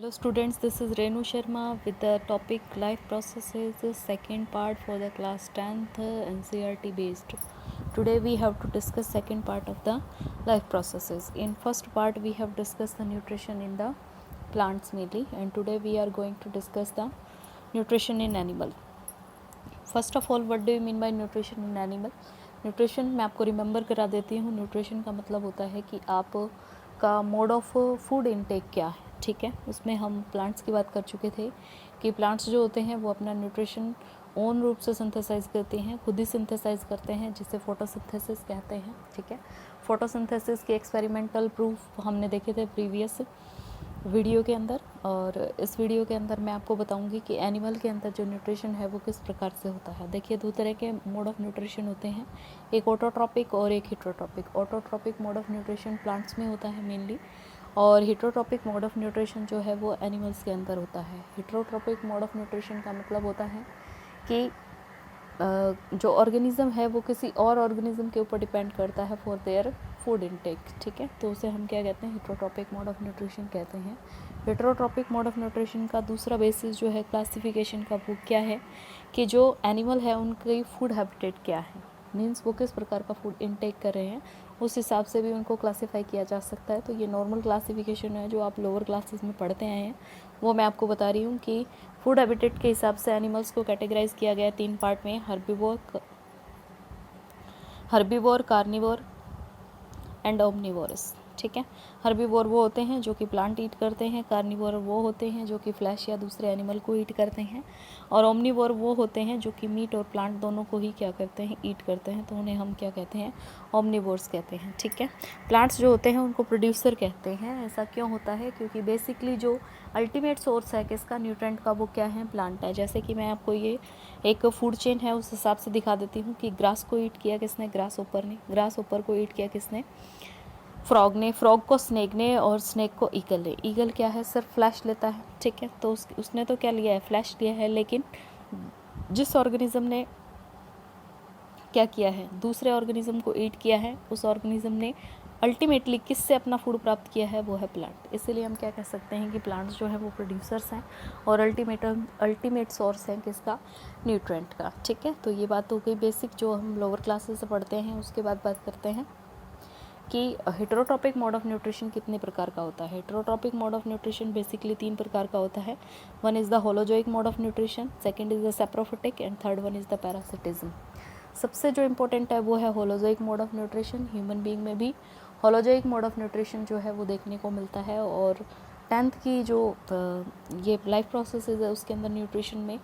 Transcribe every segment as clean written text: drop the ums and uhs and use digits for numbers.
Hello students, this is Renu Sharma with the topic life processes, second part for the class 10th NCERT based. Today we have to discuss second part of the life processes. In first part we have discussed the nutrition in the plants mainly, and today we are going to discuss the nutrition in animal. First of all, what do you mean by nutrition in animal? Nutrition मैं आपको remember करा देती हूँ. Nutrition का मतलब होता है कि आप का मोड ऑफ फूड इनटेक क्या है. ठीक है, उसमें हम प्लांट्स की बात कर चुके थे कि प्लांट्स जो होते हैं वो अपना न्यूट्रिशन ओन रूप से सिंथेसाइज करते हैं, खुद ही सिंथेसाइज करते हैं, जिसे फोटोसिंथेसिस कहते हैं. ठीक है, फोटोसिंथेसिस के एक्सपेरिमेंटल प्रूफ हमने देखे थे प्रीवियस वीडियो के अंदर, और इस वीडियो के अंदर मैं आपको बताऊंगी कि एनिमल के अंदर जो न्यूट्रिशन है वो किस प्रकार से होता है. देखिए, दो तरह के मोड ऑफ न्यूट्रिशन होते हैं, एक ऑटोट्रॉपिक और एक heterotrophic. Autotrophic mode of nutrition plants में होता है मेनली, और हिट्रोट्रॉपिक मोड ऑफ न्यूट्रिशन जो है वो एनिमल्स के अंदर होता है. हिट्रोट्रॉपिक मोड ऑफ न्यूट्रिशन का मतलब होता है कि जो ऑर्गेनिज्म है वो किसी और ऑर्गेनिज्म के ऊपर डिपेंड करता है फॉर देयर फूड इनटेक. ठीक है, तो उसे हम क्या कहते हैं, हिट्रोट्रॉपिक मोड ऑफ न्यूट्रिशन कहते हैं. हेटेरोट्रॉपिक मोड ऑफ न्यूट्रिशन का दूसरा बेसिस जो है क्लासिफिकेशन का, वो क्या है कि जो एनिमल है उनकी फूड हैबिटेट क्या है, मीन्स वो किस प्रकार का फूड इनटेक कर रहे हैं, उस हिसाब से भी उनको क्लासीफाई किया जा सकता है. तो ये नॉर्मल क्लासिफिकेशन है जो आप लोअर क्लासेस में पढ़ते आए हैं, वो मैं आपको बता रही हूँ कि फूड हैबिटेट के हिसाब से एनिमल्स को कैटेगराइज किया गया है 3 पार्ट में, हर्बीवोर, कार्निवोर एंड ओमनिवोरस. ठीक है, हर्बीवोर वो होते हैं जो कि प्लांट ईट करते हैं, कार्निवोर वो होते हैं जो कि फ्लैश या दूसरे एनिमल को ईट करते हैं, और ओमनिवोर वो होते हैं जो कि मीट और प्लांट दोनों को ही क्या करते हैं, ईट करते हैं. तो उन्हें हम क्या कहते हैं, ओमनिवोर्स कहते हैं. ठीक है, प्लांट्स जो होते हैं उनको प्रोड्यूसर कहते हैं. ऐसा क्यों होता है, क्योंकि बेसिकली जो अल्टीमेट सोर्स है किसका, न्यूट्रेंट का, वो क्या है, प्लांट है. जैसे कि मैं आपको ये एक फूड चेन है उस हिसाब से दिखा देती हूँ कि ग्रास को ईट किया किसने, ग्रास ऊपर ने. ग्रास ऊपर को ईट किया किसने, फ्रॉग ने. फ्रॉग को स्नेक ने, और स्नेक को ईगल ने. ईगल क्या है, सिर्फ फ्लैश लेता है. ठीक है, तो उसने तो क्या लिया है, फ्लैश लिया है, लेकिन जिस ऑर्गेनिज्म ने क्या किया है, दूसरे ऑर्गेनिज्म को ईट किया है, उस ऑर्गेनिज्म ने अल्टीमेटली किससे अपना फूड प्राप्त किया है, वो है प्लांट. इसीलिए हम क्या कह सकते हैं कि प्लांट्स जो है वो प्रोड्यूसर्स हैं और अल्टीमेट सोर्स हैं किसका, न्यूट्रेंट का. ठीक है, तो ये बात हो गई बेसिक जो हम लोअर क्लासेस से पढ़ते हैं. उसके बाद बात करते हैं कि हेटेरोट्रॉपिक मोड ऑफ न्यूट्रिशन कितने प्रकार का होता है. Heterotrophic mode of nutrition basically 3 प्रकार का होता है. One is the holozoic mode of nutrition, second is the saprophytic, and third one is the parasitism. सबसे जो इम्पोर्टेंट है वो है holozoic mode of nutrition. Human being में भी होलोजोइक मोड ऑफ न्यूट्रिशन जो है वो देखने को मिलता है, और 10th की जो ये लाइफ प्रोसेसेस है उसके अंदर न्यूट्रिशन में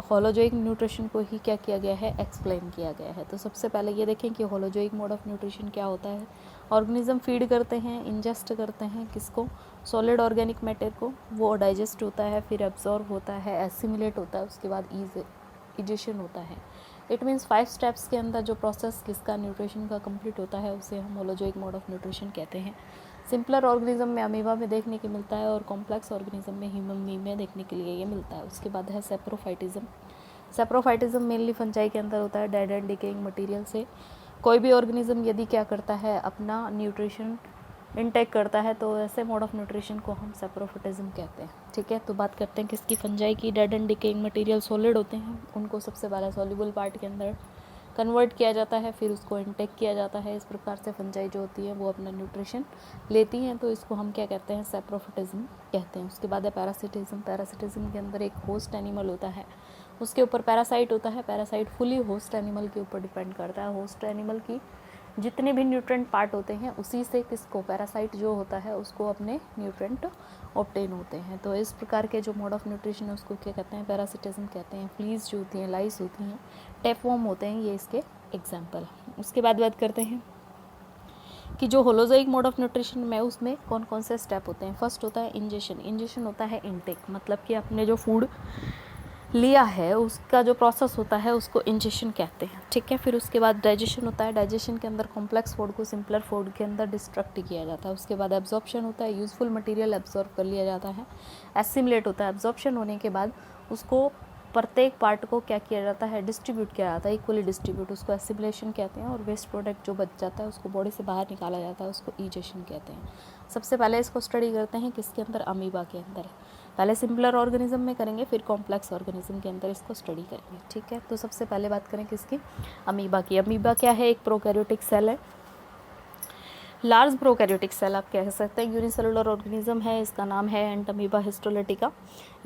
होलोजोइक न्यूट्रिशन को ही क्या किया गया है, एक्सप्लेन किया गया है. तो सबसे पहले ये देखें कि होलोजोइक मोड ऑफ न्यूट्रिशन क्या होता है. ऑर्गेनिज्म फीड करते हैं, इंजेस्ट करते हैं किसको, सॉलिड ऑर्गेनिक मैटर को, वो डाइजेस्ट होता है, फिर एब्जॉर्ब होता है, एसिमिलेट होता है, उसके बाद इजेशन होता है. इट मीन्स 5 स्टेप्स के अंदर जो प्रोसेस किसका, न्यूट्रिशन का कंप्लीट होता है, उसे हम होलोजोइक मोड ऑफ न्यूट्रिशन कहते हैं. सिंपलर ऑर्गेनिज्म में अमीबा में देखने को मिलता है, और कॉम्प्लेक्स ऑर्गेनिज्म में ह्यूमन बीइंग में देखने के लिए ये मिलता है. उसके बाद है सेप्रोफाइटिज्म. सेप्रोफाइटिज्म मेनली फंजाई के अंदर होता है. डेड एंड डिकेइंग मटेरियल से कोई भी ऑर्गेनिज्म यदि क्या करता है, अपना न्यूट्रिशन इनटेक करता है, तो ऐसे मोड ऑफ न्यूट्रिशन को हम सेप्रोफाइटिज्म कहते हैं. ठीक है, तो बात करते हैं किसकी, फंजाई की. Dead and decaying material solid होते हैं, उनको सबसे पहले सॉल्युबल पार्ट के अंदर कन्वर्ट किया जाता है, फिर उसको इनटेक किया जाता है. इस प्रकार से फंजाई जो होती है वो अपना न्यूट्रिशन लेती हैं, तो इसको हम क्या कहते हैं, सेप्रोफिटिज्म कहते हैं. उसके बाद है पैरासिटिज्म. पैरासिटिज्म के अंदर एक होस्ट एनिमल होता है, उसके ऊपर पैरासाइट होता है. पैरासाइट फुली होस्ट एनिमल के ऊपर डिपेंड करता है. होस्ट एनिमल की जितने भी न्यूट्रेंट पार्ट होते हैं उसी से किसको, पैरासाइट जो होता है उसको अपने न्यूट्रेंट ऑब्टेन होते हैं. तो इस प्रकार के जो मोड ऑफ न्यूट्रिशन है उसको क्या कहते हैं, पैरासिटिज्म कहते हैं. फ्लीज जो होती हैं, लाइस होती हैं, टेपवॉर्म होते हैं, ये इसके एग्जाम्पल हैं. उसके बाद बात करते हैं कि जो होलोजोइक मोड ऑफ न्यूट्रिशन में उसमें कौन कौन से स्टेप होते हैं. फर्स्ट होता है इंजेशन. इंजेशन होता है इनटेक, मतलब कि आपने जो फूड लिया है उसका जो प्रोसेस होता है उसको इंजेशन कहते हैं. ठीक है, फिर उसके बाद डाइजेशन होता है. डाइजेशन के अंदर कॉम्प्लेक्स फूड को सिंपलर फूड के अंदर डिस्ट्रक्ट किया जाता है. उसके बाद एब्जॉर्प्शन होता है, यूजफुल मटेरियल एब्जॉर्ब कर लिया जाता है. एसिमिलेट होता है. एब्जॉर्प्शन होने के बाद उसको प्रत्येक पार्ट को क्या किया जाता है, डिस्ट्रीब्यूट किया जाता है, इक्वली डिस्ट्रीब्यूट, उसको एसिमिलेशन कहते हैं। और वेस्ट प्रोडक्ट जो बच जाता है उसको बॉडी से बाहर निकाला जाता है, उसको ईजेशन कहते हैं। सबसे पहले इसको स्टडी करते हैं किसके अंदर, अमीबा के अंदर। पहले सिंपलर ऑर्गेनिज्म में करेंगे, फिर कॉम्प्लेक्स ऑर्गेनिज्म के अंदर इसको स्टडी करेंगे, ठीक है। तो सबसे पहले बात करें किसकी, अमीबा की। अमीबा क्या है, एक प्रोकैरियोटिक सेल है, लार्ज प्रोकैरियोटिक सेल आप कह सकते हैं। यूनिसेलुलर ऑर्गेनिज्म है, इसका नाम है एंटमीबा हिस्टोलिटिका।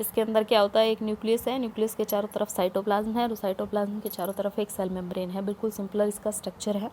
इसके अंदर क्या होता है, एक न्यूक्लियस है, न्यूक्लियस के चारों तरफ साइटोप्लाज्म है और साइटोप्लाज्म के चारों तरफ एक सेल मेम्ब्रेन है। बिल्कुल सिंपलर इसका स्ट्रक्चर है।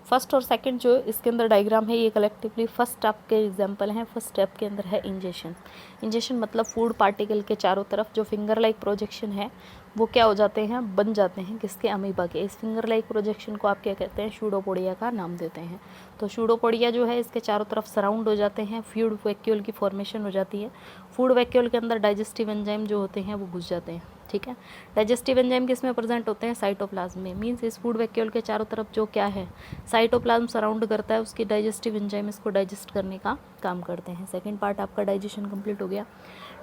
फर्स्ट और सेकंड जो इसके अंदर डायग्राम है, ये कलेक्टिवली फर्स्ट स्टेप के एग्जांपल हैं। फर्स्ट स्टेप के अंदर है इंजेशन। इंजेशन मतलब फूड पार्टिकल के चारों तरफ जो फिंगर लाइक प्रोजेक्शन है वो क्या हो जाते हैं, बन जाते हैं किसके, अमीबा के। इस फिंगर लाइक प्रोजेक्शन को आप क्या कहते हैं, सूडोपोडिया का नाम देते हैं। तो सूडोपोडिया जो है इसके चारों तरफ सराउंड हो जाते हैं, फूड वैक्यूल की फॉर्मेशन हो जाती है। फूड वैक्यूल के अंदर डाइजेस्टिव एंजाइम जो होते हैं वो घुस जाते हैं, ठीक है। डाइजेस्टिव एंजाइम किस में प्रेजेंट होते हैं, साइटोप्लाज्म में। मींस इस फूड वैक्यूल के चारों तरफ जो क्या है, साइटोप्लाज्म सराउंड करता है, उसकी डाइजेस्टिव एंजाइम इसको डाइजेस्ट करने का काम करते हैं। सेकंड पार्ट आपका डाइजेशन कंप्लीट हो गया।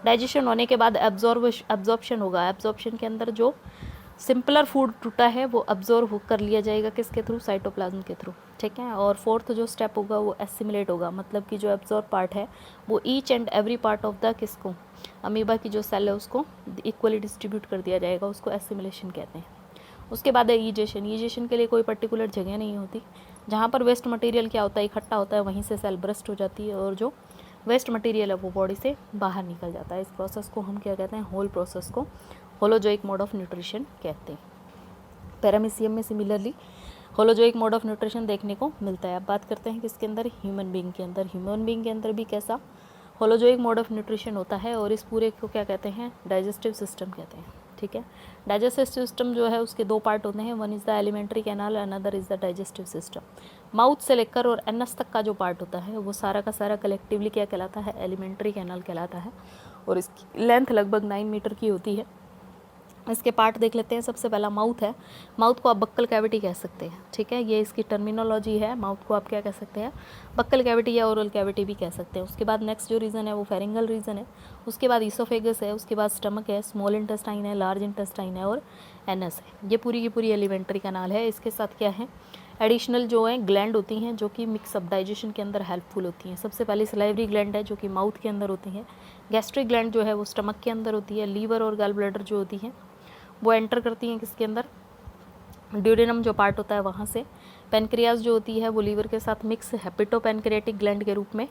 डाइजेशन होने के बाद एब्जॉर्प्शन होगा। एब्जॉर्प्शन के अंदर जो सिंपलर फूड टूटा है वो अब्जॉर्व कर लिया जाएगा किसके थ्रू, साइटोप्लाज्म के थ्रू, ठीक है। और फोर्थ जो स्टेप होगा वो एसिमिलेट होगा, मतलब कि जो एब्जॉर्ब पार्ट है वो each and every part of the किसको, अमीबा की जो सेल है उसको इक्वली डिस्ट्रीब्यूट कर दिया जाएगा, उसको एसिमिलेशन कहते हैं। उसके बाद है ईजेशन। ईजेशन के लिए कोई पर्टिकुलर जगह नहीं होती, जहाँ पर वेस्ट मटेरियल क्या होता है, इकट्ठा होता है, वहीं से सेल ब्रस्ट हो जाती है और जो वेस्ट मटेरियल है वो बॉडी से बाहर निकल जाता है। इस प्रोसेस को हम क्या कहते हैं, होल प्रोसेस को होलोजोइक मोड ऑफ न्यूट्रिशन कहते हैं। पैरामीशियम में similarly holozoic mode of nutrition देखने को मिलता है। अब बात करते हैं किसके अंदर, ह्यूमन बीइंग के अंदर। ह्यूमन बीइंग के अंदर भी कैसा होलोजोइक मोड ऑफ न्यूट्रिशन होता है और इस पूरे को क्या कहते हैं, डाइजेस्टिव सिस्टम कहते हैं, ठीक है। डाइजेस्टिव सिस्टम जो है उसके दो पार्ट होते हैं, one is the alimentary canal, another is the digestive system. Mouth से लेकर और एनस तक का जो पार्ट होता है वो सारा का सारा कलेक्टिवली क्या कहलाता है, एलिमेंट्री कैनाल कहलाता है और इसकी लेंथ लगभग 9 मीटर की होती है। इसके पार्ट देख लेते हैं। सबसे पहला माउथ है। माउथ को आप बक्कल कैविटी कह सकते हैं, ठीक है, ये इसकी टर्मिनोलॉजी है। माउथ को आप क्या कह सकते हैं, बक्कल कैविटी या ओरल कैविटी भी कह सकते हैं। उसके बाद नेक्स्ट जो रीजन है वो फेरिंगल रीजन है। उसके बाद ईसोफेगस है, उसके बाद स्टमक है, स्मॉल इंटेस्टाइन है, लार्ज इंटेस्टाइन है और एनस है। ये पूरी की पूरी एलिमेंट्री कैनाल है। इसके साथ क्या है, एडिशनल जो है ग्लैंड होती हैं जो कि मिक्सअप डाइजेशन के अंदर हेल्पफुल होती हैं। सबसे पहले सलाइवरी ग्लैंड है जो कि माउथ के अंदर होती है। गैस्ट्रिक ग्लैंड जो है वो स्टमक के अंदर होती है। लीवर और गॉल ब्लैडर जो होती है वो एंटर करती हैं किसके अंदर, ड्यूडेनम जो पार्ट होता है वहाँ से। पेनक्रियाज जो होती है वो लीवर के साथ मिक्स हेपेटोपेनक्रियाटिक ग्लैंड के रूप में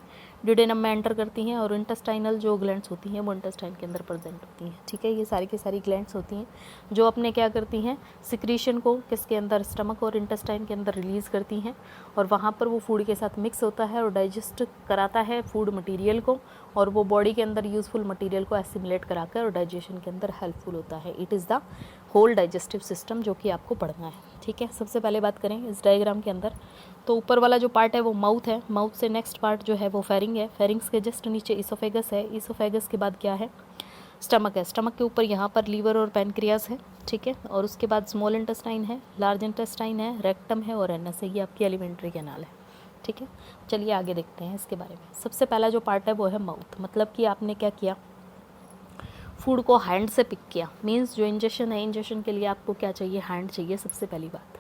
ड्यूडेनम में एंटर करती हैं और इंटेस्टाइनल जो ग्लैंड्स होती हैं वो इंटेस्टाइन के अंदर प्रेजेंट होती हैं, ठीक है। ये सारी की सारी ग्लैंड्स होती हैं जो अपने क्या करती हैं, सिक्रीशन को किसके अंदर, स्टमक और इंटेस्टाइन के अंदर रिलीज़ करती हैं और वहाँ पर वो फूड के साथ मिक्स होता है और डाइजेस्ट कराता है फूड मटीरियल को और वो बॉडी के अंदर यूज़फुल मटीरियल को एसिमिलेट कराकर और डाइजेशन के अंदर हेल्पफुल होता है। It is the whole digestive system जो कि आपको पढ़ना है, ठीक है। सबसे पहले बात करें इस डायग्राम के अंदर, तो ऊपर वाला जो पार्ट है वो माउथ है। माउथ से नेक्स्ट पार्ट जो है वो फेरिंग है। फेरिंग्स के जस्ट नीचे ईसोफेगस है। ईसोफेगस के बाद क्या है, स्टमक है। स्टमक के ऊपर यहाँ पर लीवर और पैनक्रियाज है, ठीक है। और उसके बाद स्मॉल इंटेस्टाइन है, लार्ज इंटेस्टाइन है, रेक्टम है और एनस है। ये आपकी एलिमेंट्री कैनाल है, ठीक है। चलिए आगे देखते हैं इसके बारे में। सबसे पहला जो पार्ट है वो है माउथ, मतलब कि आपने क्या किया, फूड को हैंड से पिक किया। मीन्स जो इंजेक्शन है, इंजेक्शन के लिए आपको क्या चाहिए, हैंड चाहिए। सबसे पहली बात,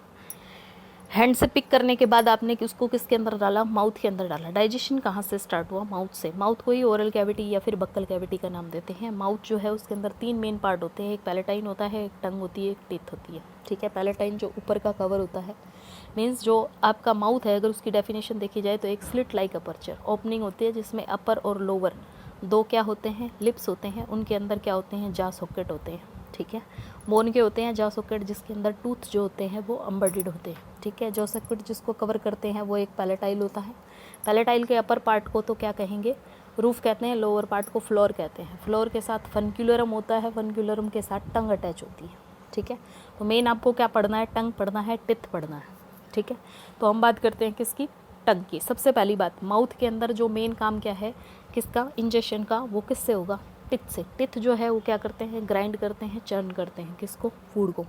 हैंड से पिक करने के बाद आपने उसको किसके अंदर डाला, माउथ के अंदर डाला। डाइजेशन कहाँ से स्टार्ट हुआ, माउथ से। माउथ को ही ओरल कैविटी या फिर बक्कल कैविटी का नाम देते हैं। माउथ जो है उसके अंदर 3 मेन पार्ट होते हैं, एक पैलेटाइन होता है, एक टंग होती है, एक टीथ होती है, ठीक है। पैलेटाइन जो ऊपर का कवर होता है, मीन्स जो आपका माउथ है अगर उसकी डेफिनेशन देखी जाए तो एक स्लिट लाइक अपर्चर ओपनिंग होती है जिसमें अपर और लोअर दो क्या होते हैं, लिप्स होते हैं। उनके अंदर क्या होते हैं, जा सॉकेट होते हैं, ठीक है। बोन के होते हैं जा सॉकेट, जिसके अंदर टूथ जो होते हैं वो एम्बेडेड होते हैं, ठीक है। जा सॉकेट जिसको कवर करते हैं वो एक पैलेटाइल होता है। पैलेटाइल के अपर पार्ट को तो क्या कहेंगे, रूफ कहते हैं। लोअर पार्ट को फ्लोर कहते हैं। फ्लोर के साथ फनक्यूलरम होता है, फनक्यूलरम के साथ टंग अटैच होती है, ठीक है। तो मेन आपको क्या पढ़ना है, टंग पढ़ना है, टिथ पढ़ना है, ठीक है। तो हम बात करते हैं किसकी, टंग की। सबसे पहली बात, माउथ के अंदर जो मेन काम क्या है किसका, इंजेक्शन का, वो किससे होगा, टिथ से। टिथ जो है वो क्या करते हैं, ग्राइंड करते हैं, चर्न करते हैं किसको, फूड को।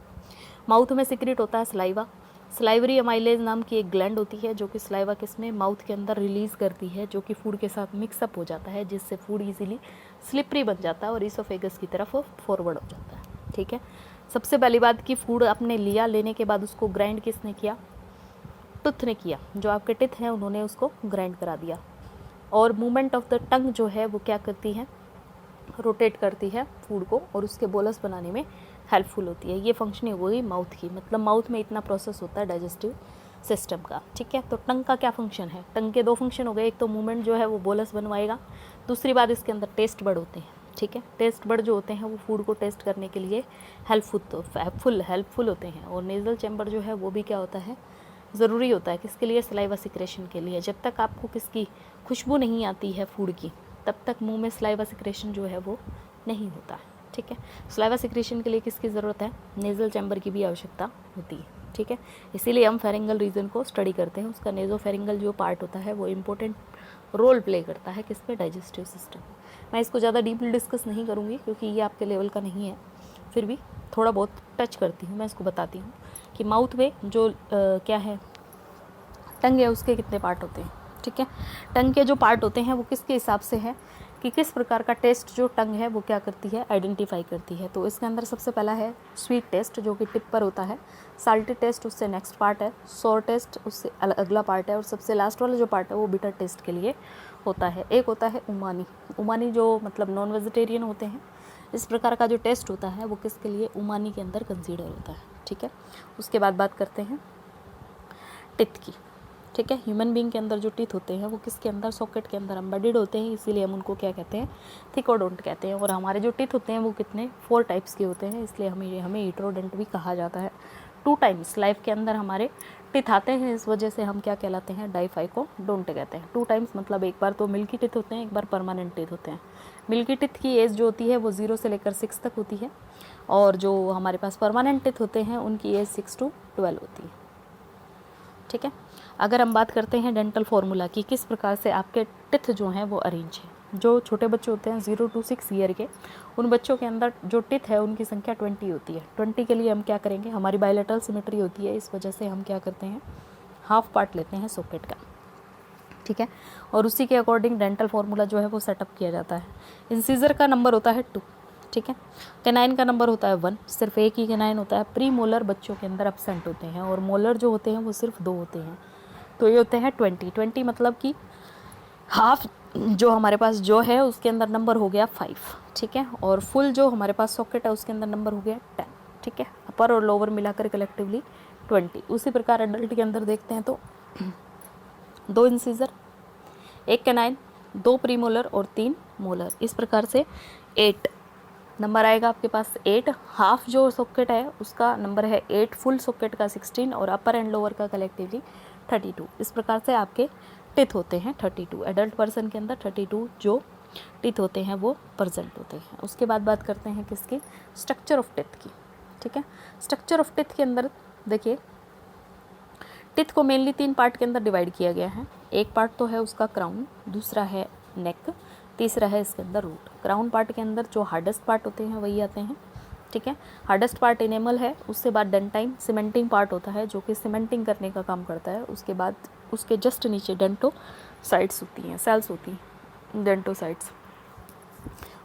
माउथ में सिक्रेट होता है सलाइवा। सलाइवरी अमाइलेज नाम की एक ग्लैंड होती है जो कि सलाइवा किसमें, माउथ के अंदर रिलीज़ करती है, जो कि फूड के साथ मिक्सअप हो जाता है, जिससे फूड इजीली स्लिपरी बन जाता है और ईसोफेगस की तरफ फॉरवर्ड हो जाता है, ठीक है। सबसे पहली बात कि फूड आपने लिया, लेने के बाद उसको ग्राइंड किसने किया? टूथ ने किया, जो आपके टिथ हैं उन्होंने उसको ग्राइंड करा दिया। और मूवमेंट ऑफ द टंग जो है वो क्या करती है? रोटेट करती है फूड को और उसके बोलस बनाने में हेल्पफुल होती है। ये फंक्शनिंग हो गई माउथ की, मतलब माउथ में इतना प्रोसेस होता है डाइजेस्टिव सिस्टम का, ठीक है। तो टंग का क्या फंक्शन है? टंग के दो फंक्शन हो गए, एक तो मूवमेंट जो है वो बोलस बनवाएगा, दूसरी बात इसके अंदर टेस्ट बड होते हैं, ठीक है। टेस्ट बड जो होते हैं वो फूड को टेस्ट करने के लिए हेल्पफुल होते हैं। और नेज़ल चैम्बर जो है वो भी क्या होता है? ज़रूरी होता है किसके लिए? सलाइवा सिक्रेशन के लिए। जब तक आपको किसकी खुशबू नहीं आती है फूड की, तब तक मुंह में सलाइवा सिक्रेशन जो है वो नहीं होता है, ठीक है। सलाइवा सिक्रेशन के लिए किसकी ज़रूरत है? नेज़ल चैम्बर की भी आवश्यकता होती है, ठीक है। इसीलिए हम फेरिंगल रीजन को स्टडी करते हैं। उसका नेज़ोफेरिंगल जो पार्ट होता है वो इम्पोर्टेंट रोल प्ले करता है किस पे? Digestive system. मैं इसको ज़्यादा डीपली डिस्कस नहीं करूँगी क्योंकि ये आपके लेवल का नहीं है, फिर भी थोड़ा बहुत टच करती हूँ। मैं इसको बताती हूँ कि माउथ में जो क्या है, टंग है, उसके कितने पार्ट होते हैं, ठीक है। टंग के जो पार्ट होते हैं वो किसके हिसाब से है कि किस प्रकार का टेस्ट जो टंग है वो क्या करती है? आइडेंटिफाई करती है। तो इसके अंदर सबसे पहला है स्वीट टेस्ट जो कि टिप पर होता है, साल्टी टेस्ट उससे नेक्स्ट पार्ट है, सोर टेस्ट उससे अगला पार्ट है, और सबसे लास्ट वाला जो पार्ट है वो बिटर टेस्ट के लिए होता है। एक होता है उमानी जो मतलब नॉन वेजिटेरियन होते हैं, इस प्रकार का जो टेस्ट होता है वो किसके लिए? उमानी के अंदर कंसीडर होता है, ठीक है। उसके बाद बात करते हैं टिथ की, ठीक है। ह्यूमन बीइंग के अंदर जो टीथ होते हैं वो किसके अंदर? सॉकेट के अंदर एम्बेडेड होते हैं, इसीलिए हम उनको क्या कहते हैं? थिकोडोंट कहते हैं। और हमारे जो टीथ होते हैं वो कितने? 4 टाइप्स के होते हैं, इसलिए हमें हीटेरोडोंट भी कहा जाता है। 2 टाइम्स लाइफ के अंदर हमारे टीथ आते हैं, इस वजह से हम क्या कहलाते हैं? डाइफाइकोडोंट कहते हैं। 2 टाइम्स मतलब एक बार तो मिल्की टीथ होते हैं, एक बार परमानेंट टीथ होते हैं। मिल्की टीथ की एज जो होती है वो 0 से लेकर 6 तक होती है, और जो हमारे पास परमानेंट टीथ होते हैं उनकी एज 6 to 12 होती है, ठीक है। अगर हम बात करते हैं डेंटल फार्मूला की, किस प्रकार से आपके टिथ जो हैं वो अरेंज है। जो छोटे बच्चे होते हैं 0 to 6 ईयर के, उन बच्चों के अंदर जो टिथ है उनकी संख्या 20 होती है। 20 के लिए हम क्या करेंगे? हमारी बायलैटरल सिमेट्री होती है, इस वजह से हम क्या करते हैं? हाफ पार्ट लेते हैं सॉकेट का, ठीक है। और उसी के अकॉर्डिंग डेंटल फार्मूला जो है वो सेटअप किया जाता है। इंसीजर का नंबर होता है 2, ठीक है। कैनाइन का नंबर होता है 1, सिर्फ एक ही कैनाइन होता है। प्री मोलर बच्चों के अंदर एब्सेंट होते हैं, और मोलर जो होते हैं वो सिर्फ 2 होते हैं। तो ये होते हैं 20 मतलब कि हाफ जो हमारे पास जो है उसके अंदर नंबर हो गया 5, ठीक है। और फुल जो हमारे पास सॉकेट है उसके अंदर नंबर हो गया 10, ठीक है। अपर और लोअर मिलाकर कलेक्टिवली 20। उसी प्रकार एडल्ट के अंदर देखते हैं तो 2 इंसीजर, 1 कैनाइन, 2 प्रीमोलर और 3 मोलर, इस प्रकार से 8 नंबर आएगा आपके पास। 8 हाफ जो सॉकेट है उसका नंबर है 8, फुल सॉकेट का 16 और अपर एंड लोअर का कलेक्टिवली 32। इस प्रकार से आपके टिथ होते हैं 32। एडल्ट पर्सन के अंदर 32 जो टिथ होते हैं वो प्रेजेंट होते हैं। उसके बाद बात करते हैं किसकी? स्ट्रक्चर ऑफ टिथ की, ठीक है। स्ट्रक्चर ऑफ टिथ के अंदर देखिए, टिथ को मेनली 3 पार्ट के अंदर डिवाइड किया गया है। एक पार्ट तो है उसका क्राउन, दूसरा है नेक, तीसरा है इसके अंदर रूट। क्राउन पार्ट के अंदर जो हार्डेस्ट पार्ट होते हैं वही आते हैं, ठीक है। हार्डेस्ट पार्ट इनेमल है, उसके बाद डेंटाइन सीमेंटिंग पार्ट होता है जो कि सीमेंटिंग करने का काम करता है। उसके बाद उसके जस्ट नीचे डेंटोसाइट्स होती हैं, सेल्स होती हैं डेंटोसाइट्स।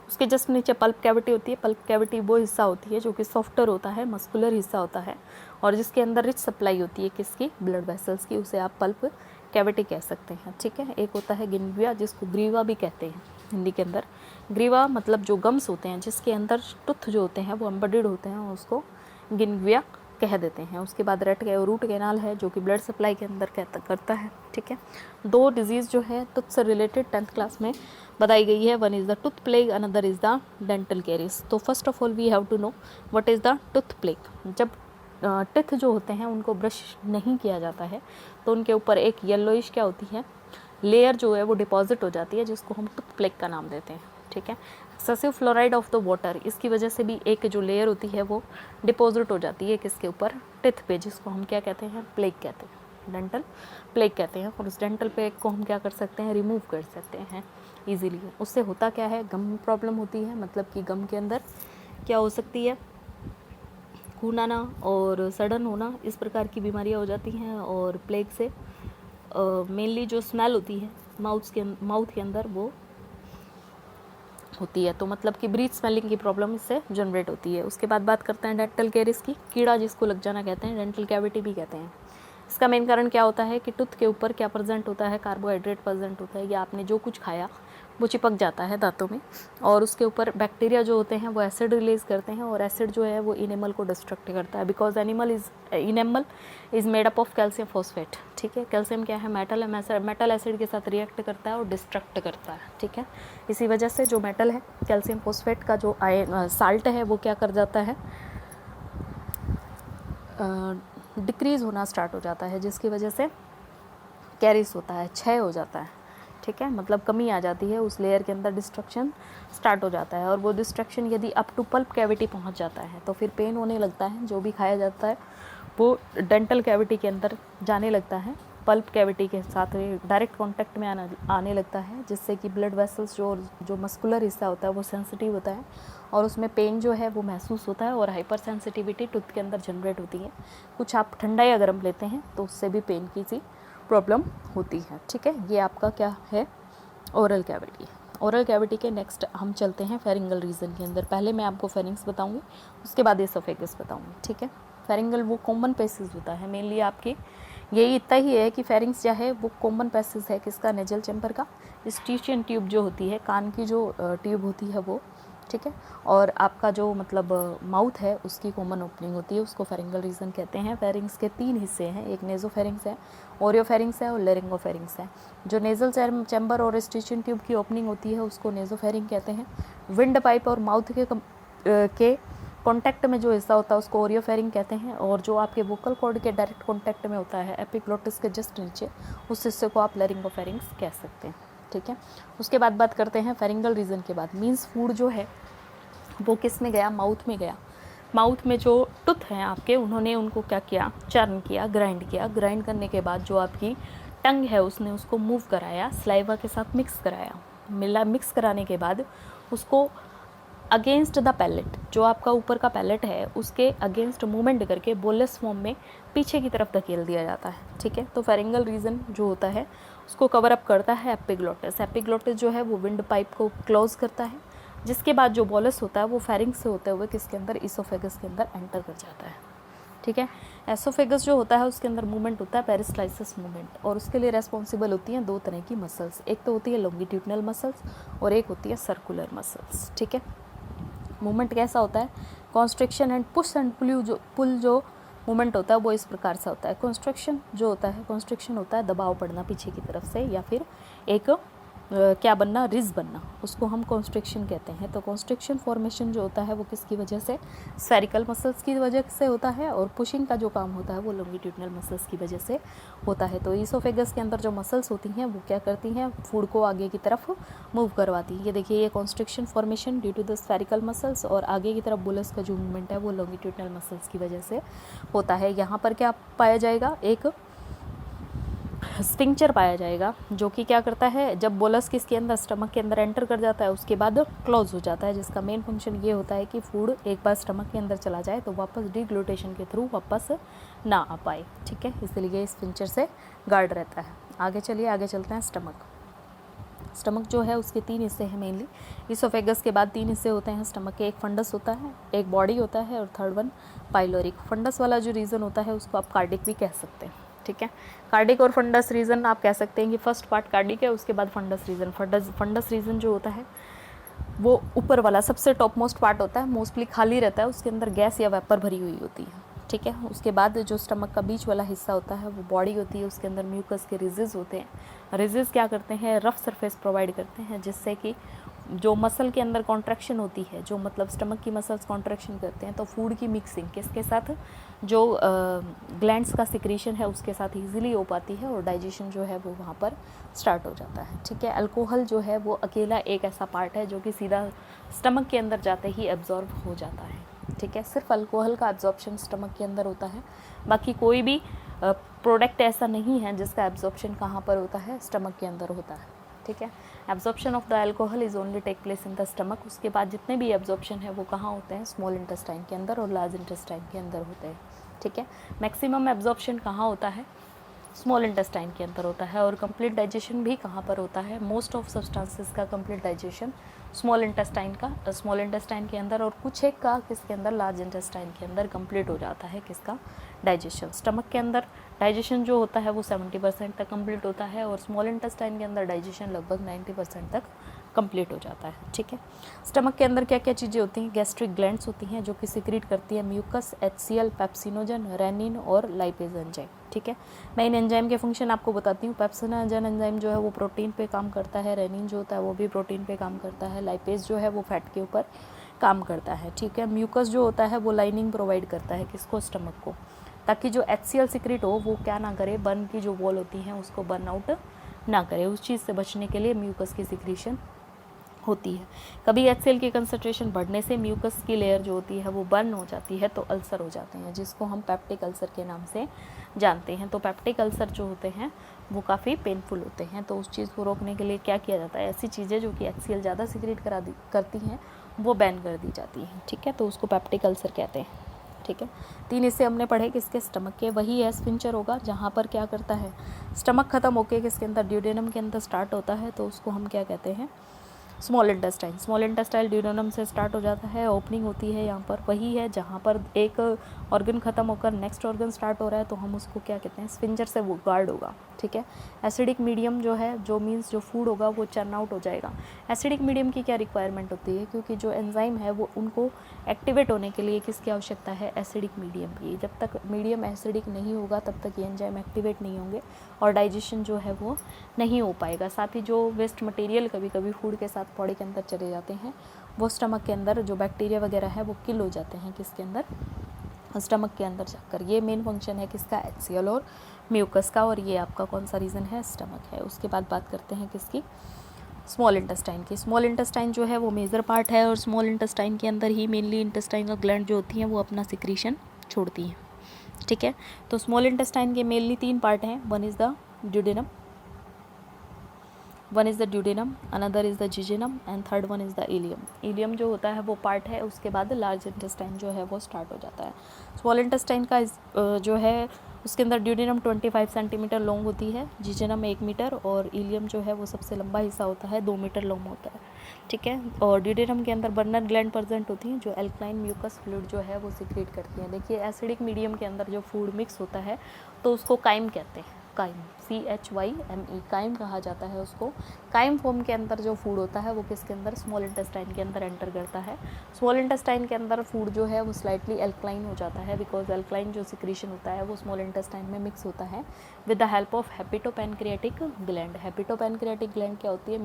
उसके जस्ट नीचे पल्प कैविटी होती है। पल्प कैविटी वो हिस्सा होती है जो कि सॉफ्टर होता है, मस्कुलर हिस्सा होता है, और जिसके अंदर रिच सप्लाई होती है किसकी? ब्लड वेसल्स की। उसे आप पल्प कैविटी कह सकते हैं, ठीक है। एक होता है गिनविया, जिसको ग्रीवा भी कहते हैं हिंदी के अंदर। ग्रीवा मतलब जो गम्स होते हैं जिसके अंदर टूथ जो होते हैं वो एम्बेडेड होते हैं, उसको गिनविया कह देते हैं। उसके बाद रूट कैनाल है जो कि ब्लड सप्लाई के अंदर करता है, ठीक है। 2 डिजीज़ जो है टूथ से रिलेटेड 10th क्लास में बताई गई है। One is the tooth plaque, another is the dental caries. तो first of all we have to know what is the tooth plaque. जब टिथ जो होते हैं उनको ब्रश नहीं किया जाता है तो उनके ऊपर एक येलोइश क्या होती है? लेयर जो है वो डिपॉजिट हो जाती है, जिसको हम टूथ प्लेग का नाम देते हैं, ठीक है। Excessive fluoride of the water, इसकी वजह से भी एक जो लेयर होती है वो डिपॉजिट हो जाती है किसके ऊपर? टिथ पे, जिसको हम क्या कहते हैं? प्लेग कहते हैं, डेंटल प्लेग कहते हैं। और उस डेंटल प्लेग को हम क्या कर सकते हैं? रिमूव कर सकते हैं ईजिली। उससे होता क्या है? गम प्रॉब्लम होती है, मतलब कि गम के अंदर क्या हो सकती है? खून आना और सडन होना, इस प्रकार की बीमारियां हो जाती हैं। और प्लेग से मेनली जो स्मेल होती है माउथ के अंदर वो होती है, तो मतलब कि ब्रीथ स्मेलिंग की प्रॉब्लम इससे जनरेट होती है। उसके बाद बात करते हैं डेंटल कैरिस की। कीड़ा जिसको लग जाना कहते हैं, डेंटल कैविटी भी कहते हैं। इसका मेन कारण क्या होता है कि टूथ के ऊपर क्या प्रेजेंट होता है, कार्बोहाइड्रेट प्रेजेंट होता है, या आपने जो कुछ खाया वो चिपक जाता है दांतों में, और उसके ऊपर बैक्टीरिया जो होते हैं वो एसिड रिलीज करते हैं, और एसिड जो है वो इनेमल को डिस्ट्रक्ट करता है, because enamel is made up of calcium phosphate. ठीक है, कैल्शियम क्या है, मेटल है, मेटल एसिड के साथ रिएक्ट करता है और डिस्ट्रक्ट करता है। ठीक है, इसी वजह से जो मेटल है, कैल्शियम फॉस्फेट का जो साल्ट है वो क्या कर जाता है, डिक्रीज़ होना स्टार्ट हो जाता है, जिसकी वजह से कैरिस होता है, क्षय हो जाता है। ठीक है, मतलब कमी आ जाती है उस लेयर के अंदर, डिस्ट्रक्शन स्टार्ट हो जाता है, और वो डिस्ट्रक्शन यदि अप टू पल्प कैविटी पहुंच जाता है तो फिर पेन होने लगता है। जो भी खाया जाता है वो डेंटल कैविटी के अंदर जाने लगता है, पल्प कैविटी के साथ डायरेक्ट कांटेक्ट में आने लगता है, जिससे कि ब्लड वेसल्स जो मस्कुलर हिस्सा होता है वो सेंसिटिव होता है, और उसमें पेन जो है वो महसूस होता है, और हाइपर सेंसिटिविटी टूथ के अंदर जनरेट होती है। कुछ आप ठंडा या गर्म लेते हैं तो उससे भी पेन की सी प्रॉब्लम होती है। ठीक है, ये आपका क्या है, ओरल कैविटी। ओरल कैविटी के नेक्स्ट हम चलते हैं फेरिंगल रीजन के अंदर। पहले मैं आपको फेरिंग्स बताऊंगी, उसके बाद एसोफेगस बताऊंगी। ठीक है, फेरिंगल वो कॉमन पैसेज होता है मेनली आपके, यही इतना ही है कि फेरिंग्स क्या है, वो कॉमन पैसेज है किसका, नेजल चैम्बर का। स्टिशियन ट्यूब जो होती है, कान की जो ट्यूब होती है वो। ठीक है, और आपका जो मतलब माउथ है उसकी कॉमन ओपनिंग होती है, उसको फेरिंगल रीजन कहते हैं। फेरिंग्स के 3 हिस्से हैं, एक नेजोफेरिंग्स है, ओरियोफेरिंग्स है और लेरिंगोफेरिंग्स है। जो नेजल चैम्बर और स्टिशियन ट्यूब की ओपनिंग होती है उसको नेजोफेरिंग कहते हैं। विंड पाइप और माउथ के कॉन्टैक्ट में जो हिस्सा होता है उसको ओरियोफेरिंग कहते हैं, और जो आपके वोकल कॉर्ड के डायरेक्ट कॉन्टैक्ट में होता है एपिग्लोटिस के जस्ट नीचे, उस हिस्से को आप लेरिंगोफेरिंग्स कह सकते हैं। ठीक है, उसके बाद बात करते हैं फेरिंगल रीजन के बाद। मीन्स फूड जो है वो किस में गया, माउथ में गया। माउथ में जो टूथ हैं आपके, उन्होंने उनको क्या किया, चर्न किया, ग्राइंड किया। ग्राइंड करने के बाद जो आपकी टंग है उसने उसको मूव कराया, स्लाइवा के साथ मिक्स कराया। मिक्स कराने के बाद उसको अगेंस्ट द पैलेट, जो आपका ऊपर का पैलेट है उसके अगेंस्ट मूवमेंट करके बोलस फॉर्म में पीछे की तरफ धकेल दिया जाता है। ठीक है, तो फेरिंगल रीजन जो होता है उसको कवर अप करता है एपिग्लोटिस। एपिग्लोटिस जो है वो विंड पाइप को क्लोज करता है, जिसके बाद जो बोलस होता है वो फेरिंग्स से होते हुए किसके अंदर, इसोफेगस के अंदर एंटर कर जाता है। ठीक है, एसोफेगस जो होता है उसके अंदर मूवमेंट होता है पेरिस्टाइसिस मूवमेंट, और उसके लिए रेस्पॉन्सिबल होती हैं 2 तरह की मसल्स। एक तो होती है लॉन्गिट्यूडनल मसल्स और एक होती है सर्कुलर मसल्स। ठीक है, मूवमेंट कैसा होता है, constriction and push and pull जो मूवमेंट होता है वो इस प्रकार से होता है। कॉन्स्ट्रिक्शन जो होता है, कॉन्स्ट्रिक्शन होता है दबाव पड़ना पीछे की तरफ से, या फिर एक क्या बनना, रिज बनना, उसको हम कॉन्स्ट्रिक्शन कहते हैं। तो कॉन्स्ट्रिक्शन फॉर्मेशन जो होता है वो किसकी वजह से, स्फेरिकल मसल्स की वजह से होता है, और पुशिंग का जो काम होता है वो लॉन्गिट्यूडनल मसल्स की वजह से होता है। तो ईसोफेगस के अंदर जो मसल्स होती हैं वो क्या करती हैं, फूड को आगे की तरफ मूव करवाती है। ये देखिए, ये constriction formation due to the spherical muscles, और आगे की तरफ बुलस का जो मूवमेंट है वो लॉन्गिट्यूडनल मसल्स की वजह से होता है। यहाँ पर क्या पाया जाएगा, एक स्फिंक्चर पाया जाएगा, जो कि क्या करता है, जब बोलस किसके अंदर, स्टमक के अंदर एंटर कर जाता है उसके बाद क्लोज हो जाता है, जिसका मेन फंक्शन ये होता है कि फूड एक बार स्टमक के अंदर चला जाए तो वापस डिग्लूटेशन के थ्रू वापस ना आ पाए। ठीक है, इसलिए इस स्फिंक्चर से गार्ड रहता है। आगे चलिए, आगे चलते हैं। स्टमक जो है उसके 3 हिस्से हैं मेनली। इसोफेगस के बाद 3 हिस्से होते हैं स्टमक के, एक फंडस होता है, एक बॉडी होता है, और थर्ड वन पाइलोरिक। फंडस वाला जो रीजन होता है उसको आप कार्डिक भी कह सकते हैं। ठीक है, कार्डिक और फंडस रीजन आप कह सकते हैं कि फर्स्ट पार्ट कार्डिक है, उसके बाद फंडस रीजन। फंडस रीजन जो होता है वो ऊपर वाला सबसे टॉप मोस्ट पार्ट होता है, मोस्टली खाली रहता है, उसके अंदर गैस या वेपर भरी हुई होती है। ठीक है, उसके बाद जो स्टमक का बीच वाला हिस्सा होता है वो बॉडी होती है, उसके अंदर म्यूकस के रिजेस होते हैं। रिजेस क्या करते हैं, रफ सरफेस प्रोवाइड करते हैं, जिससे कि जो मसल के अंदर कॉन्ट्रैक्शन होती है, जो मतलब स्टमक की मसल्स कॉन्ट्रैक्शन करते हैं, तो फूड की मिक्सिंग किसके साथ, जो ग्लैंड्स का सिक्रीशन है उसके साथ ईजिली हो पाती है, और डाइजेशन जो है वो वहाँ पर स्टार्ट हो जाता है। ठीक है, अल्कोहल जो है वो अकेला एक ऐसा पार्ट है जो कि सीधा स्टमक के अंदर जाते ही एब्जॉर्ब हो जाता है। ठीक है, सिर्फ अल्कोहल का एब्जॉर्प्शन स्टमक के अंदर होता है, बाकी कोई भी प्रोडक्ट ऐसा नहीं है जिसका एब्जॉर्प्शन कहाँ पर होता है, स्टमक के अंदर होता है। ठीक है, absorption of the alcohol is only take place in the stomach. उसके बाद जितने भी एब्जॉर्प्शन है वो कहाँ होते हैं, स्मॉल इंटेस्टाइन के अंदर और लार्ज इंटेस्टाइन के अंदर होते हैं। ठीक है, मैक्सिमम एब्जॉर्प्शन कहाँ होता है, स्मॉल इंटेस्टाइन के अंदर होता है। और कंप्लीट डाइजेशन भी कहाँ पर होता है? मोस्ट ऑफ सब्सटेंसेस का कंप्लीट डाइजेशन स्मॉल इंटेस्टाइन के अंदर, और कुछ एक का किसके अंदर? लार्ज इंटेस्टाइन के अंदर कंप्लीट हो जाता है किसका? डाइजेशन। स्टमक के अंदर डाइजेशन जो होता है वो 70% तक कंप्लीट होता है, और स्मॉल इंटेस्टाइन के अंदर डाइजेशन लगभग 90% तक कंप्लीट हो जाता है। ठीक है, स्टमक के अंदर क्या क्या चीज़ें होती हैं? गैस्ट्रिक ग्लैंड्स होती हैं जो कि सिक्रीट करती है म्यूकस, HCl, पेप्सिनोजन, रेनिन और लाइपेज एंजाइम। ठीक है, मैं इन एंजाइम के फंक्शन आपको बताती हूँ। पेप्सिनोजन एंजाइम जो है वो प्रोटीन पे काम करता है, रेनिन जो होता है वो भी प्रोटीन पे काम करता है, लाइपेज जो है वो फैट के ऊपर काम करता है। ठीक है, म्यूकस जो होता है वो लाइनिंग प्रोवाइड करता है किसको? स्टमक को, ताकि जो HCl सिक्रीट हो वो क्या ना करे? बर्न की जो वॉल होती है उसको बर्न आउट ना करे। उस चीज़ से बचने के लिए म्यूकस की सिक्रीशन होती है। कभी HCl की कंसंट्रेशन बढ़ने से म्यूकस की लेयर जो होती है वो बर्न हो जाती है, तो अल्सर हो जाते हैं, जिसको हम पेप्टिक अल्सर के नाम से जानते हैं। तो पेप्टिक अल्सर जो होते हैं वो काफ़ी पेनफुल होते हैं। तो उस चीज़ को रोकने के लिए क्या किया जाता है? ऐसी चीज़ें जो कि HCl ज़्यादा सिक्रीट करती हैं वो बैन कर दी जाती हैं। ठीक है, तो उसको पेप्टिक अल्सर कहते हैं। ठीक है, 3 हिस्से हमने पढ़े किसके? स्टमक के। वही है स्फिंक्टर होगा जहाँ पर क्या करता है? स्टमक खत्म होके किसके अंदर? ड्यूडेनम के अंदर स्टार्ट होता है, तो उसको हम क्या कहते हैं? Small intestine. Small intestine duodenum से स्टार्ट हो जाता है, ओपनिंग होती है यहाँ पर। वही है जहाँ पर एक ऑर्गन खत्म होकर नेक्स्ट ऑर्गन स्टार्ट हो रहा है, तो हम उसको क्या कहते हैं? स्फिंक्टर से वो गार्ड होगा। ठीक है, एसिडिक मीडियम जो है, जो मीन्स जो फूड होगा वो चर्न आउट हो जाएगा। एसिडिक मीडियम की क्या रिक्वायरमेंट होती है? क्योंकि जो एंजाइम है वो उनको एक्टिवेट होने के लिए किसकी आवश्यकता है? एसिडिक मीडियम की। जब तक मीडियम एसिडिक नहीं होगा तब तक ये एंजाइम एक्टिवेट नहीं होंगे और डाइजेशन जो है वो नहीं हो पाएगा। साथ ही जो वेस्ट मटेरियल कभी कभी फूड के साथ बॉडी के अंदर चले जाते हैं, वो स्टमक के अंदर जो बैक्टीरिया वगैरह है वो किल हो जाते हैं किसके अंदर? स्टमक के अंदर जाकर। ये मेन फंक्शन है किसका? HCl और म्यूकस का, और ये आपका कौन सा रीज़न है? स्टमक है। उसके बाद बात करते हैं किसकी? स्मॉल इंटेस्टाइन की। स्मॉल इंटेस्टाइन जो है वो मेजर पार्ट है, और स्मॉल इंटेस्टाइन के अंदर ही मेनली इंटेस्टाइनल ग्लैंड जो होती हैं वो अपना सिक्रीशन छोड़ती हैं। ठीक है, तो स्मॉल इंटेस्टाइन के मेनली 3 पार्ट हैं। One is the duodenum, another is the jejunum, and third one is the ileum. Ileum जो होता है वो पार्ट है, उसके बाद लार्ज इंटेस्टाइन जो है वो स्टार्ट हो जाता है। स्मॉल इंटेस्टाइन का जो है उसके अंदर ड्यूडेनम 25 सेंटीमीटर लॉन्ग होती है, जिजेनम 1 मीटर, और इलियम जो है वो सबसे लंबा हिस्सा होता है, 2 मीटर लॉन्ग होता है। ठीक है, और ड्यूडेनम के अंदर बर्नर ग्लैंड प्रेजेंट होती हैं जो एल्कलाइन म्यूकस फ्लूइड जो है वो सिक्रीट करती हैं। देखिए, एसिडिक मीडियम के अंदर जो फूड मिक्स होता है तो उसको काइम कहते हैं। काइम, CHYME, काइम कहा जाता है उसको। काइम फॉर्म के अंदर जो फूड होता है वो किसके अंदर? स्मॉल इंटेस्टाइन के अंदर एंटर करता है। स्मॉल इंटेस्टाइन के अंदर फूड जो है वो स्लाइटली एल्कलाइन हो जाता है, बिकॉज एल्कलाइन जो सिक्रीशन होता है वो स्मॉल इंटेस्टाइन में मिक्स होता है with the help of hepatopancreatic gland. Hepatopancreatic gland क्या होती है?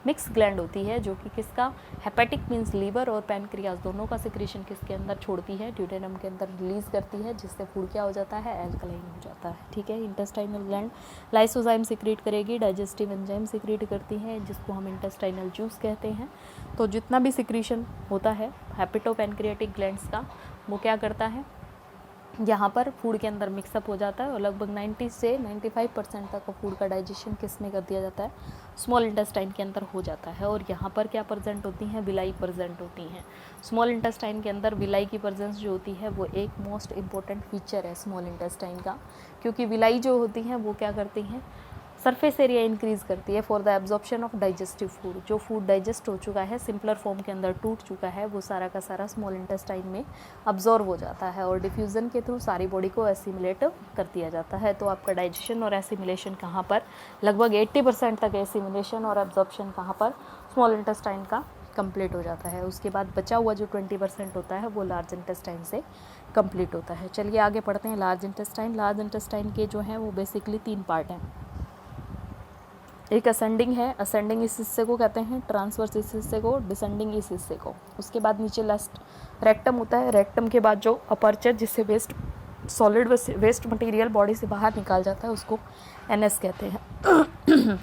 मिक्स ग्लैंड होती है जो कि किसका? हेपेटिक मीन्स लीवर, और पैनक्रियाज दोनों का सिक्रीशन किसके अंदर छोड़ती है? ड्यूडेनम के अंदर रिलीज करती है, जिससे फूड क्या हो जाता है? एल्कलाइन हो जाता है। ठीक है, इंटेस्टाइनल ग्लैंड लाइसोजाइम सिक्रीट करेगी, डाइजेस्टिव एंजाइम सिक्रीट करती हैं, जिसको हम इंटेस्टाइनल जूस कहते हैं। तो जितना भी सिक्रीशन होता है हेपेटोपैनक्रियाटिक ग्लैंड्स का, वो क्या करता है? यहाँ पर फूड के अंदर मिक्सअप हो जाता है, और लगभग 90 से 95% तक फूड का डाइजेशन किस में कर दिया जाता है? स्मॉल इंटेस्टाइन के अंदर हो जाता है। और यहाँ पर क्या प्रेजेंट होती हैं? विलाई प्रेजेंट होती हैं। स्मॉल इंटेस्टाइन के अंदर विलाई की प्रेजेंस जो होती है वो एक मोस्ट इंपॉर्टेंट फीचर है स्मॉल इंटेस्टाइन का, क्योंकि विलाई जो होती हैं वो क्या करती हैं? सरफेस एरिया इंक्रीज़ करती है for the absorption of digestive food. जो फूड डाइजेस्ट हो चुका है, सिंपलर फॉर्म के अंदर टूट चुका है, वो सारा का सारा स्मॉल इंटेस्टाइन में अब्जॉर्व हो जाता है, और डिफ्यूज़न के थ्रू सारी बॉडी को एसिमुलेट कर दिया जाता है। तो आपका डाइजेशन और एसिमुलेशन कहाँ पर? लगभग 80% तक एसिमुलेशन और एब्जॉर्प्शन कहाँ पर? स्मॉल इंटेस्टाइन का कंप्लीट हो जाता है। उसके बाद बचा हुआ जो 20% होता है वो लार्ज इंटेस्टाइन से कंप्लीट होता है। चलिए आगे पढ़ते हैं। Large intestine. लार्ज इंटेस्टाइन के जो हैं वो बेसिकली 3 पार्ट हैं। एक असेंडिंग है, असेंडिंग इस हिस्से को कहते हैं, ट्रांसवर्स इस हिस्से को, डिसेंडिंग इस हिस्से को। उसके बाद नीचे लास्ट रेक्टम होता है। रेक्टम के बाद जो अपर्चर जिससे सॉलिड वेस्ट मटेरियल बॉडी से बाहर निकाल जाता है उसको NS कहते हैं।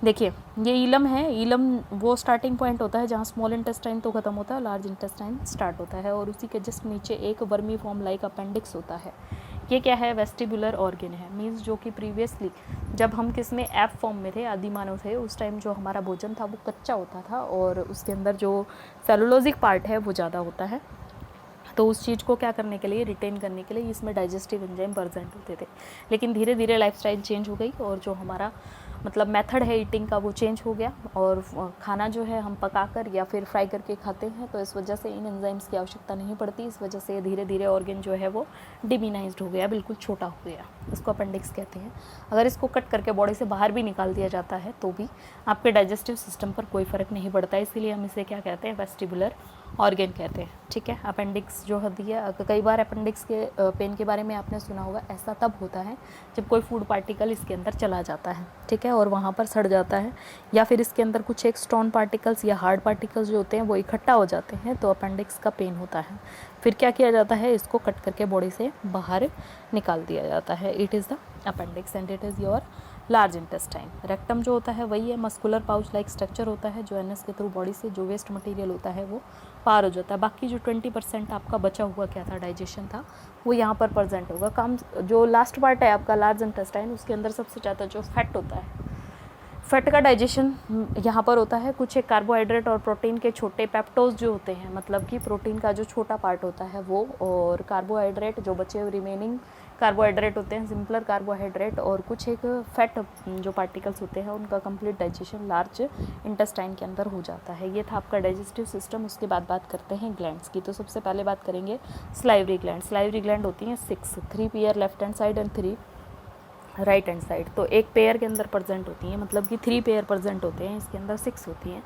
देखिए, ये ईलम है। ईलम वो स्टार्टिंग पॉइंट होता है जहाँ स्मॉल इंटेस्टाइन तो ख़त्म होता है, लार्ज इंटेस्टाइन स्टार्ट होता है, और उसी के जस्ट नीचे एक वर्मी फॉर्म लाइक अपेंडिक्स होता है। ये क्या है? वेस्टिबुलर ऑर्गन है। मीन्स जो कि प्रीवियसली जब हम किस में एफ फॉर्म में थे, आदिमानव थे, उस टाइम जो हमारा भोजन था वो कच्चा होता था, और उसके अंदर जो सेलुलोजिक पार्ट है वो ज़्यादा होता है। तो उस चीज़ को क्या करने के लिए, रिटेन करने के लिए इसमें डाइजेस्टिव एंजाइम प्रेजेंट होते थे। लेकिन धीरे धीरे लाइफस्टाइल चेंज हो गई और जो हमारा मतलब मेथड है ईटिंग का वो चेंज हो गया, और खाना जो है हम पकाकर या फिर फ्राई करके खाते हैं, तो इस वजह से इन एंजाइम्स की आवश्यकता नहीं पड़ती। इस वजह से धीरे धीरे ऑर्गन जो है वो डिमिनाइज्ड हो गया, बिल्कुल छोटा हो गया। इसको अपेंडिक्स कहते हैं। अगर इसको कट करके बॉडी से बाहर भी निकाल दिया जाता है तो भी आपके डाइजेस्टिव सिस्टम पर कोई फ़र्क नहीं पड़ता, इसीलिए हम इसे क्या कहते हैं, वेस्टिबुलर ऑर्गन कहते हैं। ठीक है, अपेंडिक्स जो होती है, कई बार अपेंडिक्स के पेन के बारे में आपने सुना होगा, ऐसा तब होता है जब कोई फूड पार्टिकल इसके अंदर चला जाता है, ठीक है, और वहाँ पर सड़ जाता है, या फिर इसके अंदर कुछ एक स्टोन पार्टिकल्स या हार्ड पार्टिकल्स जो होते हैं वो इकट्ठा हो जाते हैं, तो अपेंडिक्स का पेन होता है। फिर क्या किया जाता है, इसको कट करके बॉडी से बाहर निकाल दिया जाता है। It is the appendix and it is your large intestine. Rectum जो होता है वही है, मस्कुलर पाउच लाइक स्ट्रक्चर होता है, जो एनएस के थ्रू बॉडी से जो वेस्ट मटेरियल होता है वो पार हो जाता है। बाकी जो 20% आपका बचा हुआ क्या था, डाइजेशन था, वो यहाँ पर प्रेजेंट होगा। काम जो लास्ट पार्ट है आपका लार्ज इंटेस्टाइन, उसके अंदर सबसे ज़्यादा जो फैट होता है, फैट का डाइजेशन यहाँ पर होता है। कुछ एक कार्बोहाइड्रेट और प्रोटीन के छोटे पेप्टोज जो होते हैं, मतलब कि प्रोटीन का जो छोटा पार्ट होता है वो, और कार्बोहाइड्रेट जो बचे हुए रिमेनिंग कार्बोहाइड्रेट होते हैं, सिंपलर कार्बोहाइड्रेट, और कुछ एक फैट जो पार्टिकल्स होते हैं, उनका कंप्लीट डाइजेशन लार्ज इंटेस्टाइन के अंदर हो जाता है। ये था आपका डाइजेस्टिव सिस्टम। उसके बाद बात करते हैं ग्लैंड्स की। तो सबसे पहले बात करेंगे स्लाइवरी ग्लैंड। स्लाइवरी ग्लैंड होती हैं 6, 3 pair left hand side and 3 right hand side. तो एक पेयर के अंदर प्रेजेंट होती हैं, मतलब कि 3 पेयर प्रेजेंट होते हैं, इसके अंदर 6 होती हैं।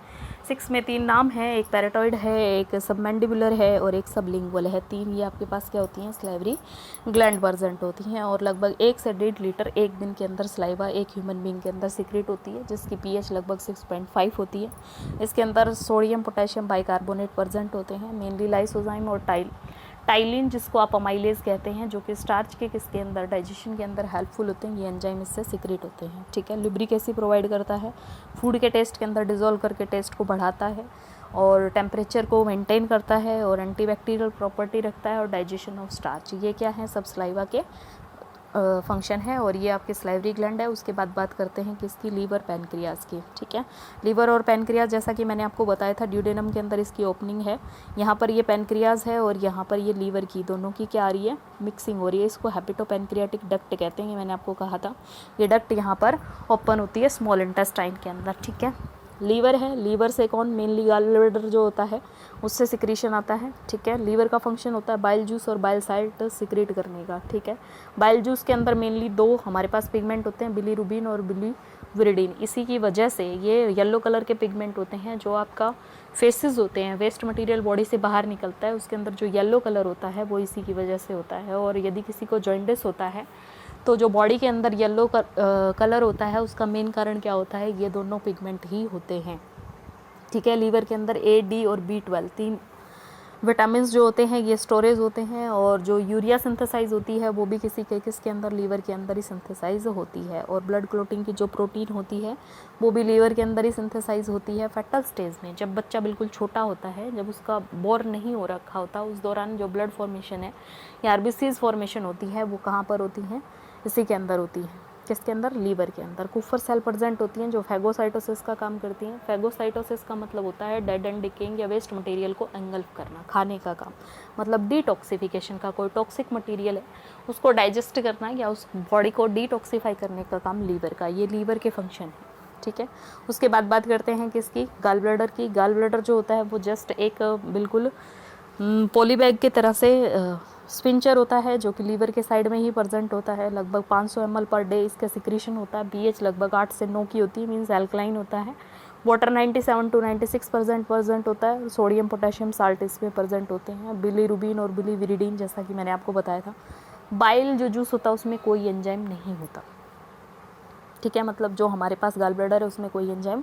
6 में 3 नाम है, एक पैराटॉइड है, एक सबमैंडिबुलर है और एक सबलिंगुअल है। 3 ये आपके पास क्या होती हैं, स्लाइवरी ग्लैंड प्रेजेंट होती हैं। और लगभग 1 से 1.5 लीटर एक दिन के अंदर सलाइवा एक ह्यूमन बींग के अंदर सीक्रेट होती है, जिसकी pH लगभग 6.5 होती है। इसके अंदर सोडियम पोटेशियम बाइकार्बोनेट प्रेजेंट होते हैं, मेनली लाइसोजाइम और टाइलिन, जिसको आप अमाइलेज कहते हैं, जो कि स्टार्च के किसके अंदर, डाइजेशन के अंदर हेल्पफुल होते हैं। ये एंजाइम इससे सीक्रेट होते हैं। ठीक है, लुब्रिकेसी प्रोवाइड करता है, फूड के टेस्ट के अंदर डिज़ोल्व करके टेस्ट को बढ़ाता है, और टेम्परेचर को मेंटेन करता है, और एंटीबैक्टीरियल प्रॉपर्टी रखता है, और डाइजेशन ऑफ स्टार्च। ये क्या है, सब सलाइवा के फंक्शन है। और ये आपके स्लाइवरी ग्लैंड है। उसके बाद बात करते हैं किसकी, लीवर पैनक्रियाज की। ठीक है, लीवर और पैनक्रियाज जैसा कि मैंने आपको बताया था, ड्यूडेनम के अंदर इसकी ओपनिंग है। यहाँ पर ये पैनक्रियाज है और यहाँ पर ये लीवर की, दोनों की क्या आ रही है, मिक्सिंग हो रही है। इसको हेपेटोपैनक्रियाटिक डक्ट कहते हैं, ये मैंने आपको कहा था। ये डक्ट यहाँ पर ओपन होती है स्मॉल इंटेस्टाइन के अंदर। ठीक है, लीवर है, लीवर से कौन, मेनली गॉल ब्लैडर जो होता है उससे सिक्रीशन आता है। ठीक है, लीवर का फंक्शन होता है बाइल जूस और बाइल साल्ट सिक्रेट करने का। ठीक है, बाइल जूस के अंदर मेनली 2 हमारे पास पिगमेंट होते हैं, बिलीरुबिन और बिलीविरिडिन। इसी की वजह से ये येलो कलर के पिगमेंट होते हैं। जो आपका फेसेस होते हैं, वेस्ट मटेरियल बॉडी से बाहर निकलता है, उसके अंदर जो येलो कलर होता है वो इसी की वजह से होता है। और यदि किसी को जॉइंटिस होता है तो जो बॉडी के अंदर येलो कलर होता है, उसका मेन कारण क्या होता है, ये दोनों पिगमेंट ही होते हैं। ठीक है, लीवर के अंदर A, D और B12 3 विटामिन जो होते हैं, ये स्टोरेज होते हैं। और जो यूरिया सिंथेसाइज होती है वो भी किसके अंदर, लीवर के अंदर ही सिंथेसाइज होती है। और ब्लड क्लोटिंग की जो प्रोटीन होती है वो भी लीवर के अंदर ही सिंथेसाइज होती है। फेटल स्टेज में जब बच्चा बिल्कुल छोटा होता है, जब उसका बोर नहीं हो रखा होता, उस दौरान जो ब्लड फॉर्मेशन है या RBCs फॉर्मेशन होती है, वो कहाँ पर होती हैं, इसी के अंदर होती है। किसके अंदर, लीवर के अंदर। कुफर सेल प्रेजेंट होती हैं जो फैगोसाइटोसिस का काम करती हैं। फैगोसाइटोसिस का मतलब होता है डेड एंड डिकेइंग या वेस्ट मटेरियल को एंगल्फ करना, खाने का काम, मतलब डिटॉक्सिफिकेशन का। कोई टॉक्सिक मटेरियल है उसको डाइजेस्ट करना या उस बॉडी को डिटॉक्सिफाई करने का काम लीवर का, ये लीवर के फंक्शन है। ठीक है, उसके बाद बात करते हैं किसकी, गॉल ब्लैडर की। गॉल ब्लैडर जो होता है वो जस्ट एक बिल्कुल पॉलीबैग की तरह से स्पिंचर होता है, जो कि लीवर के साइड में ही प्रेजेंट होता है। लगभग 500 ml पर डे इसका सिक्रीशन होता है। pH लगभग 8 से 9 की होती है, मीन्स एल्कलाइन होता है। वाटर 97 to 96% प्रेजेंट होता है। सोडियम पोटेशियम साल्ट इसमें प्रेजेंट होते हैं। बिलीरुबिन और बिलीविरिडीन जैसा कि मैंने आपको बताया था। बाइल जो जूस होता है उसमें कोई एंजाइम नहीं होता। ठीक है, मतलब जो हमारे पास गॉल ब्लैडर है उसमें कोई एंजाइम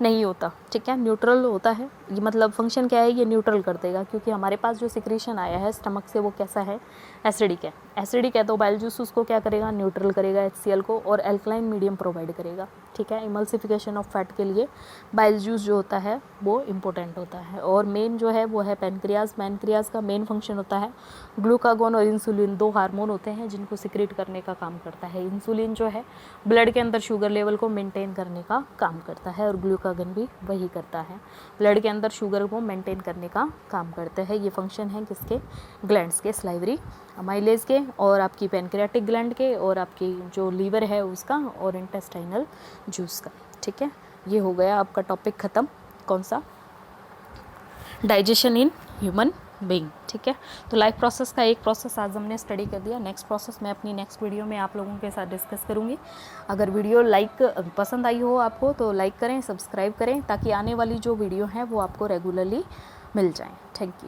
नहीं होता। ठीक है, न्यूट्रल होता है। ये मतलब फंक्शन क्या है, ये न्यूट्रल कर देगा, क्योंकि हमारे पास जो सिक्रीशन आया है स्टमक से वो कैसा है, एसिडिक है। एसिडिक है तो बाइल जूस उसको क्या करेगा, न्यूट्रल करेगा HCl को, और एल्कलाइन मीडियम प्रोवाइड करेगा, ठीक है। इमल्सिफिकेशन ऑफ फैट के लिए बाइल जूस जो होता है वो इम्पोर्टेंट होता है। और मेन जो है वो है पैनक्रियाज। पैनक्रियाज का मेन फंक्शन होता है ग्लूकागोन और इंसुलिन, 2 हार्मोन होते हैं जिनको सिक्रेट करने का काम करता है। इंसुलिन जो है ब्लड के अंदर शुगर लेवल को मेंटेन करने का काम करता है, और ग्लूकागन भी वही करता है, ब्लड के अंदर शुगर को मेंटेन करने का काम करता है। ये फंक्शन है किसके, ग्लैंड्स के, सलाइवरी अमाइलेज के, और आपकी पैनक्रियाटिक ग्लैंड के, और आपकी जो लीवर है उसका, और इंटेस्टाइनल जूस का, ठीक है। ये हो गया आपका टॉपिक ख़त्म, कौन सा, डाइजेशन इन ह्यूमन बीइंग, ठीक है। तो लाइफ प्रोसेस का एक प्रोसेस आज हमने स्टडी कर दिया। नेक्स्ट प्रोसेस मैं अपनी नेक्स्ट वीडियो में आप लोगों के साथ डिस्कस करूँगी। अगर वीडियो पसंद आई हो आपको तो लाइक करें, सब्सक्राइब करें, ताकि आने वाली जो वीडियो हैं वो आपको रेगुलरली मिल जाएँ। Thank you.